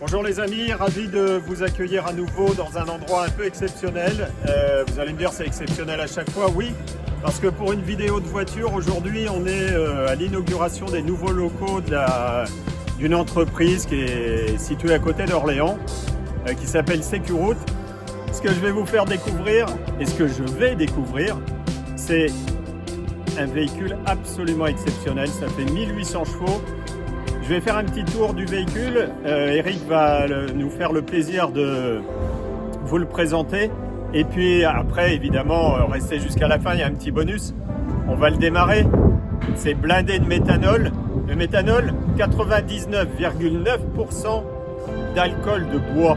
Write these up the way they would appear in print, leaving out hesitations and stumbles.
Bonjour les amis, ravi de vous accueillir à nouveau dans un endroit un peu exceptionnel. Vous allez me dire c'est exceptionnel à chaque fois, oui, parce que pour une vidéo de voiture, aujourd'hui on est à l'inauguration des nouveaux locaux d'une entreprise qui est située à côté d'Orléans, qui s'appelle Securoute. Ce que je vais vous faire découvrir, et ce que je vais découvrir, c'est un véhicule absolument exceptionnel, ça fait 1800 chevaux. Je vais faire un petit tour du véhicule. Eric va nous faire le plaisir de vous le présenter. Et puis après, évidemment, restez jusqu'à la fin, il y a un petit bonus. On va le démarrer. C'est blindé de méthanol. Le méthanol, 99,9% d'alcool de bois.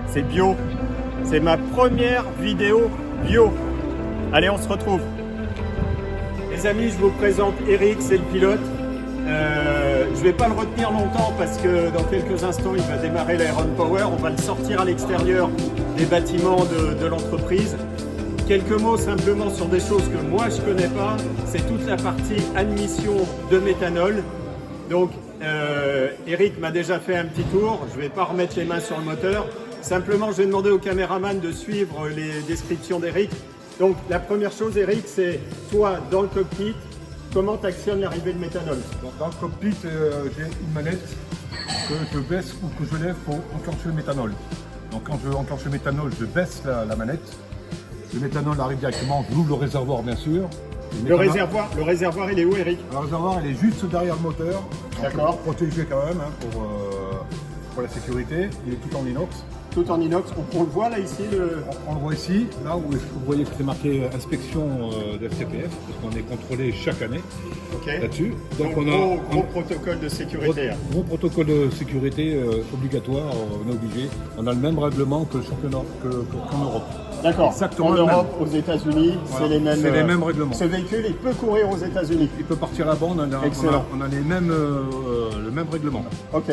C'est bio. C'est ma première vidéo bio. Allez, on se retrouve. Les amis, je vous présente Eric, c'est le pilote. Je ne vais pas le retenir longtemps parce que dans quelques instants il va démarrer l'Iron Power. On va le sortir à l'extérieur des bâtiments de l'entreprise. Quelques mots simplement sur des choses que moi je ne connais pas. C'est toute la partie admission de méthanol. Donc Eric m'a déjà fait un petit tour. Je ne vais pas remettre les mains sur le moteur. Simplement je vais demander au caméraman de suivre les descriptions d'Eric. Donc la première chose Eric, c'est toi dans le cockpit. Comment tu actionnes l'arrivée de méthanol? Dans le cockpit, j'ai une manette que je baisse ou que je lève pour enclencher le méthanol. Donc quand je enclenche le méthanol, je baisse la manette. Le méthanol arrive directement, j'ouvre le réservoir bien sûr. Le réservoir, il est où Eric? Le réservoir, il est juste derrière le moteur. D'accord. Protégé quand même pour la sécurité. Il est tout en inox. Tout en inox, on le voit là ici On le voit ici, là où vous voyez que c'est marqué inspection de FCPF, parce qu'on est contrôlé chaque année là-dessus. Donc on a gros protocole de sécurité. Gros protocole de sécurité obligatoire, on est obligé. On a le même règlement que le championnat qu'en Europe. D'accord. En Europe, aux États-Unis, voilà. C'est les mêmes règlements. Ce véhicule, il peut courir aux États-Unis. Il peut partir là-bas, on a le même règlement. Ok.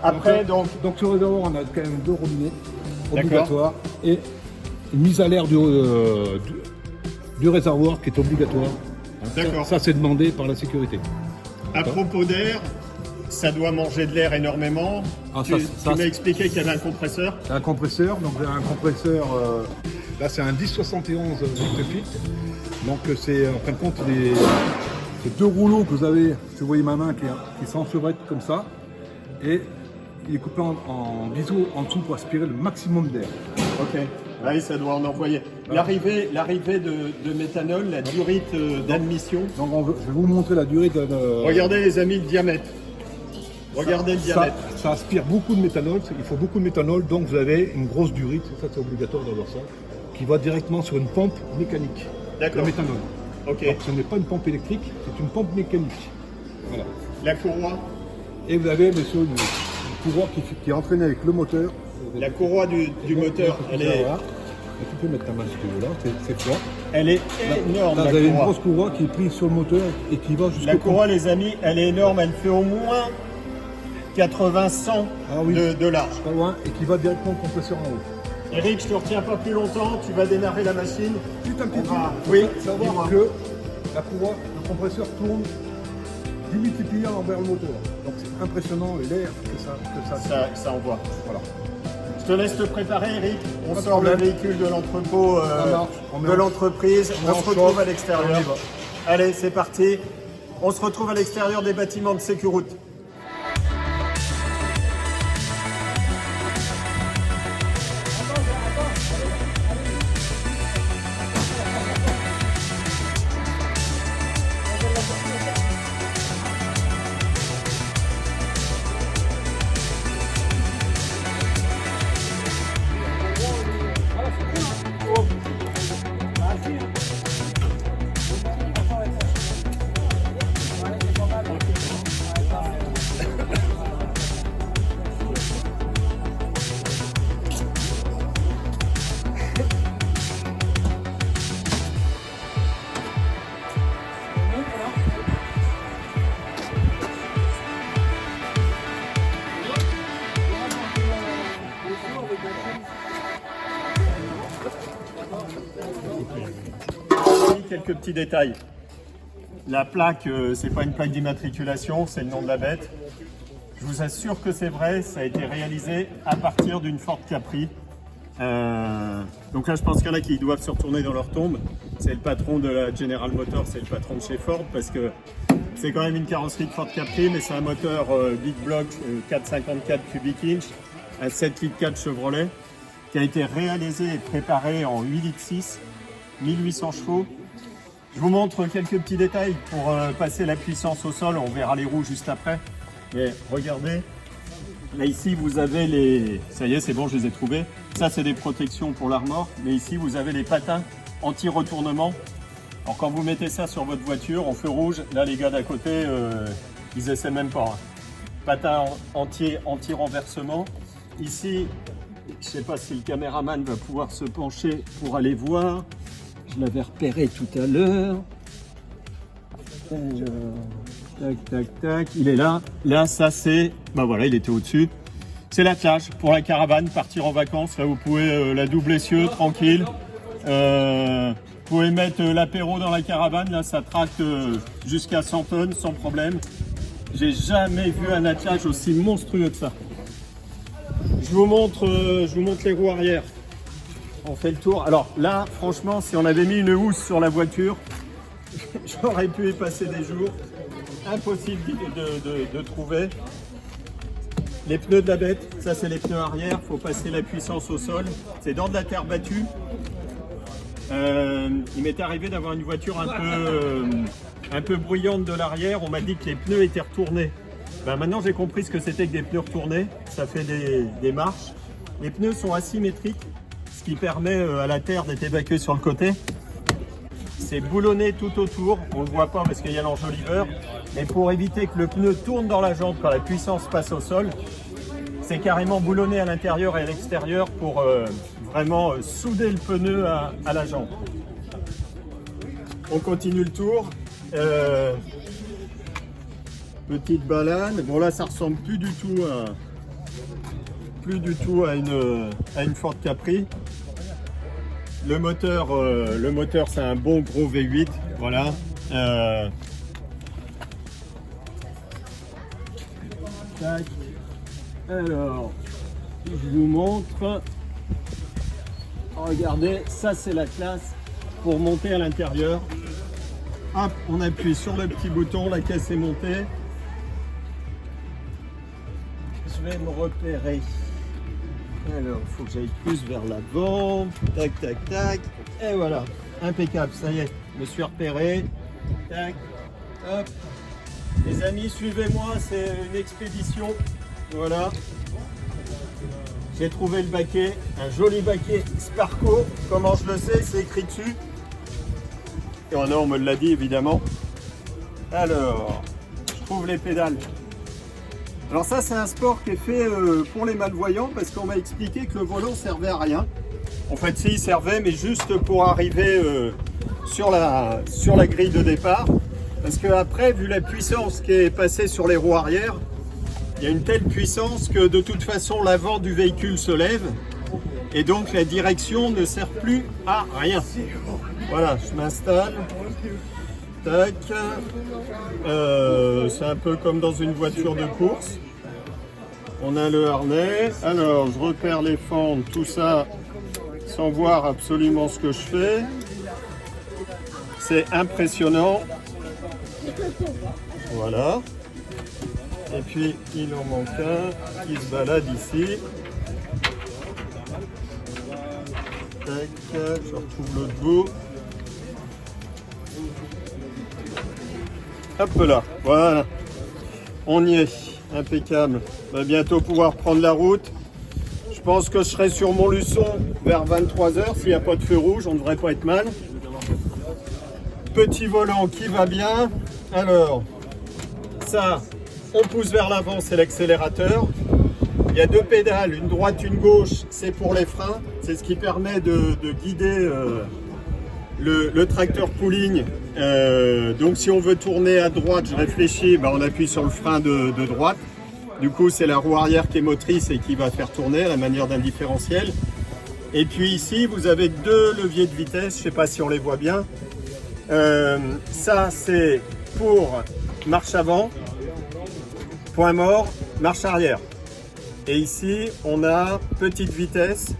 Après, donc sur le réservoir, on a quand même 2 robinets obligatoires et une mise à l'air du réservoir qui est obligatoire. D'accord. Ça, c'est demandé par la sécurité. À propos d'air, ça doit manger de l'air énormément. Tu m'as expliqué qu'il y avait un compresseur. Un compresseur, donc un compresseur, là c'est un 1071 litre-fit. Donc c'est en fin de compte c'est 2 rouleaux que vous avez, si vous voyez ma main qui s'enchevêtrent comme ça. Et il est coupé en biseau en dessous pour aspirer le maximum d'air. Ok, oui, ça doit en envoyer. L'arrivée de méthanol, la durée d'admission. Donc je vais vous montrer la durée de... Regardez les amis le diamètre. Regardez le diamètre. Ça aspire beaucoup de méthanol, il faut beaucoup de méthanol, donc vous avez une grosse durite, ça c'est obligatoire d'avoir ça, qui va directement sur une pompe mécanique. D'accord. Le méthanol. Ok. Donc ce n'est pas une pompe électrique, c'est une pompe mécanique. Voilà. La courroie. Et vous avez, monsieur, une courroie qui est entraînée avec le moteur. La courroie du moteur, elle est... Voilà. Tu peux mettre ta main si tu veux là, c'est froid. Elle est énorme. Là, vous avez une grosse courroie qui est prise sur le moteur et qui va jusqu'au... La courroie, les amis, elle est énorme, elle fait au moins 80-100 de large. Pas loin, et qui va directement au compresseur en haut. Eric, je ne te retiens pas plus longtemps, tu vas démarrer la machine. Juste un petit truc. Oui, savoir que la courroie, le compresseur tourne démultiplié envers le moteur. Donc c'est impressionnant l'air que ça envoie. Voilà. Je te laisse te préparer Eric. On sort le véhicule de l'entrepôt de l'entreprise. On se retrouve à l'extérieur. Allez, c'est parti. On se retrouve à l'extérieur des bâtiments de Securoute. Quelques petits détails. La plaque, c'est pas une plaque d'immatriculation, c'est le nom de la bête. Je vous assure que c'est vrai, ça a été réalisé à partir d'une Ford Capri. Donc là, je pense qu'il y en a qui doivent se retourner dans leur tombe. C'est le patron de la General Motors, c'est le patron de chez Ford, parce que c'est quand même une carrosserie de Ford Capri, mais c'est un moteur Big Block 454 cubic inch, un 7 litres 4 Chevrolet, qui a été réalisé et préparé en 8 litres 6, 1800 chevaux. Je vous montre quelques petits détails pour passer la puissance au sol. On verra les roues juste après. Mais regardez, là ici vous avez les... Ça y est, c'est bon, je les ai trouvés. Ça, c'est des protections pour l'armor. Mais ici, vous avez les patins anti-retournement. Alors quand vous mettez ça sur votre voiture en feu rouge, là les gars d'à côté, ils essaient même pas. Hein. Patins anti-renversement. Ici, je sais pas si le caméraman va pouvoir se pencher pour aller voir. Je l'avais repéré tout à l'heure. Tac, tac, tac. Il est là. Là, ça c'est... Ben voilà, il était au-dessus. C'est l'attelage pour la caravane, partir en vacances. Là, vous pouvez la doubler essieu, tranquille. Vous pouvez mettre l'apéro dans la caravane. Là, ça tracte jusqu'à 100 tonnes sans problème. J'ai jamais vu un attelage aussi monstrueux que ça. Je vous montre les roues arrière. On fait le tour. Alors là, franchement, si on avait mis une housse sur la voiture, j'aurais pu y passer des jours. Impossible de trouver. Les pneus de la bête, ça c'est les pneus arrière. Il faut passer la puissance au sol. C'est dans de la terre battue. Il m'est arrivé d'avoir une voiture un peu bruyante de l'arrière. On m'a dit que les pneus étaient retournés. Ben maintenant, j'ai compris ce que c'était que des pneus retournés. Ça fait des marches. Les pneus sont asymétriques, ce qui permet à la terre d'être évacuée sur le côté. C'est boulonné tout autour, on ne le voit pas parce qu'il y a l'enjoliveur, mais pour éviter que le pneu tourne dans la jante quand la puissance passe au sol, c'est carrément boulonné à l'intérieur et à l'extérieur pour vraiment souder le pneu à la jante. On continue le tour. Petite balade. Bon là, ça ressemble plus du tout à une Ford Capri. Le moteur c'est un bon gros V8, voilà. Tac. Alors, je vous montre. Regardez, ça c'est la classe pour monter à l'intérieur. Hop, on appuie sur le petit bouton, la caisse est montée. Je vais me repérer. Alors, il faut que j'aille plus vers l'avant. Tac, tac, tac. Et voilà, impeccable, ça y est, je me suis repéré. Tac, hop. Les amis, suivez-moi, c'est une expédition. Voilà. J'ai trouvé le baquet, un joli baquet Sparco. Comment je le sais, c'est écrit dessus. Et oh non, on me l'a dit évidemment. Alors, je trouve les pédales. Alors ça, c'est un sport qui est fait pour les malvoyants parce qu'on m'a expliqué que le volant servait à rien. En fait, si, il servait, mais juste pour arriver sur la grille de départ. Parce qu'après, vu la puissance qui est passée sur les roues arrière, il y a une telle puissance que de toute façon, l'avant du véhicule se lève. Et donc, la direction ne sert plus à rien. Voilà, je m'installe. Tac. C'est un peu comme dans une voiture de course. On a le harnais. Alors, je repère les fentes, tout ça, sans voir absolument ce que je fais. C'est impressionnant. Voilà. Et puis, il en manque un qui se balade ici. Tac, je retrouve l'autre bout. Hop là, voilà, on y est, impeccable. On va bientôt pouvoir prendre la route. Je pense que je serai sur Montluçon vers 23 h. S'il n'y a pas de feu rouge, on ne devrait pas être mal. Petit volant qui va bien. Alors, ça, on pousse vers l'avant, c'est l'accélérateur. Il y a deux pédales, une droite, une gauche, c'est pour les freins. C'est ce qui permet de guider le tracteur pulling. Donc si on veut tourner à droite, je réfléchis, on appuie sur le frein de droite. Du coup, c'est la roue arrière qui est motrice et qui va faire tourner à la manière d'un différentiel. Et puis ici, vous avez deux leviers de vitesse, je ne sais pas si on les voit bien. Ça, c'est pour marche avant, point mort. marche arrière. Et ici, on a petite vitesse.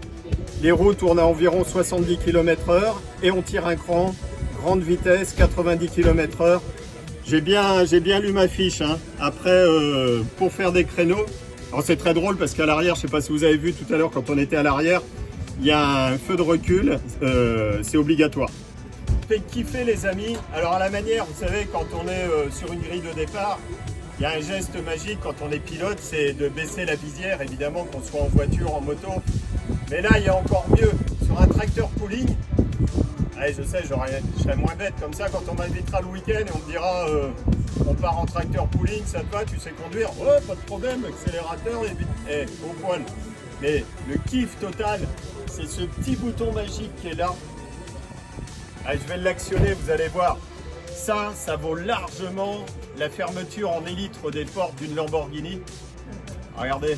Les roues tournent à environ 70 km/h et on tire un cran, grande vitesse, 90 km/h. J'ai bien lu ma fiche. Hein. Après, pour faire des créneaux, alors c'est très drôle parce qu'à l'arrière, je ne sais pas si vous avez vu tout à l'heure quand on était à l'arrière, il y a un feu de recul, c'est obligatoire. Fait kiffer les amis. Alors à la manière, vous savez, quand on est sur une grille de départ, il y a un geste magique quand on est pilote, c'est de baisser la visière, évidemment, qu'on soit en voiture, en moto. Mais là, il y a encore mieux. Sur un tracteur pooling, allez, je sais, je serais moins bête comme ça quand on m'invitera le week-end et on me dira on part en tracteur pooling, ça te va, tu sais conduire, oh, pas de problème, accélérateur et au poil. Mais le kiff total, c'est ce petit bouton magique qui est là. Allez, je vais l'actionner, vous allez voir. Ça vaut largement la fermeture en élytre des portes d'une Lamborghini. Regardez.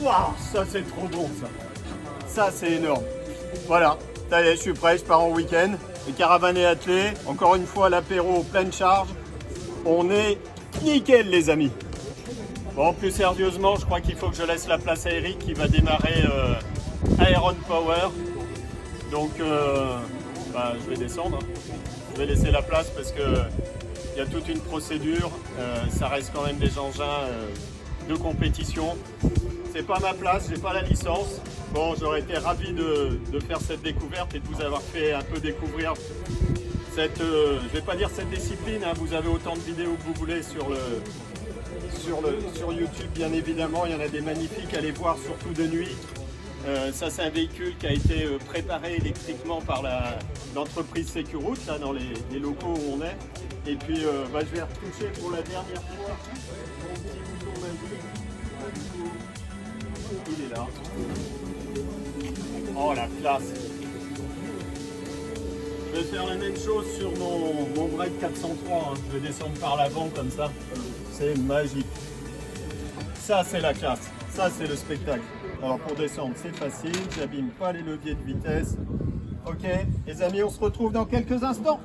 Waouh, ça c'est trop bon ça. Ça c'est énorme. Voilà, ça y est, je suis prêt, je pars en week-end. Le caravane est attelé. Encore une fois, l'apéro pleine charge. On est nickel les amis. Bon, plus sérieusement, je crois qu'il faut que je laisse la place à Eric qui va démarrer Iron Power. Donc, je vais descendre. Je vais laisser la place parce que il y a toute une procédure. Ça reste quand même des engins de compétition. C'est pas ma place, j'ai pas la licence. Bon, j'aurais été ravi de faire cette découverte et de vous avoir fait un peu découvrir cette, je vais pas dire cette discipline. Hein, vous avez autant de vidéos que vous voulez sur YouTube, bien évidemment. Il y en a des magnifiques à les voir, surtout de nuit. Ça, c'est un véhicule qui a été préparé électriquement par l'entreprise Securoute, là, dans les locaux où on est. Et puis, je vais retoucher pour la dernière fois mon petit bouton magique. Il est là. Oh, la classe! Je vais faire la même chose sur mon break 403. Hein. Je vais descendre par l'avant comme ça. C'est magique. Ça, c'est la classe. Ça, c'est le spectacle. Alors pour descendre, c'est facile, j'abîme pas les leviers de vitesse. Ok, les amis, on se retrouve dans quelques instants.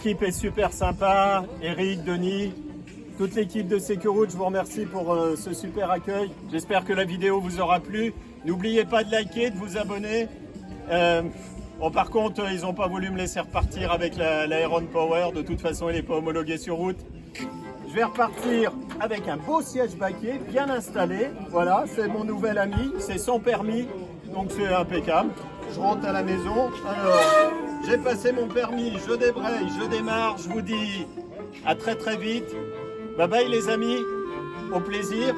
L'équipe est super sympa, Eric, Denis, toute l'équipe de Securoute, je vous remercie pour ce super accueil. J'espère que la vidéo vous aura plu. N'oubliez pas de liker, de vous abonner. Bon, par contre, ils n'ont pas voulu me laisser repartir avec la Aeron Power. De toute façon, elle n'est pas homologuée sur route. Je vais repartir avec un beau siège baquet, bien installé. Voilà, c'est mon nouvel ami, c'est son permis, donc c'est impeccable. Je rentre à la maison. Alors, j'ai passé mon permis, je débraye, je démarre. Je vous dis à très très vite. Bye bye les amis, au plaisir.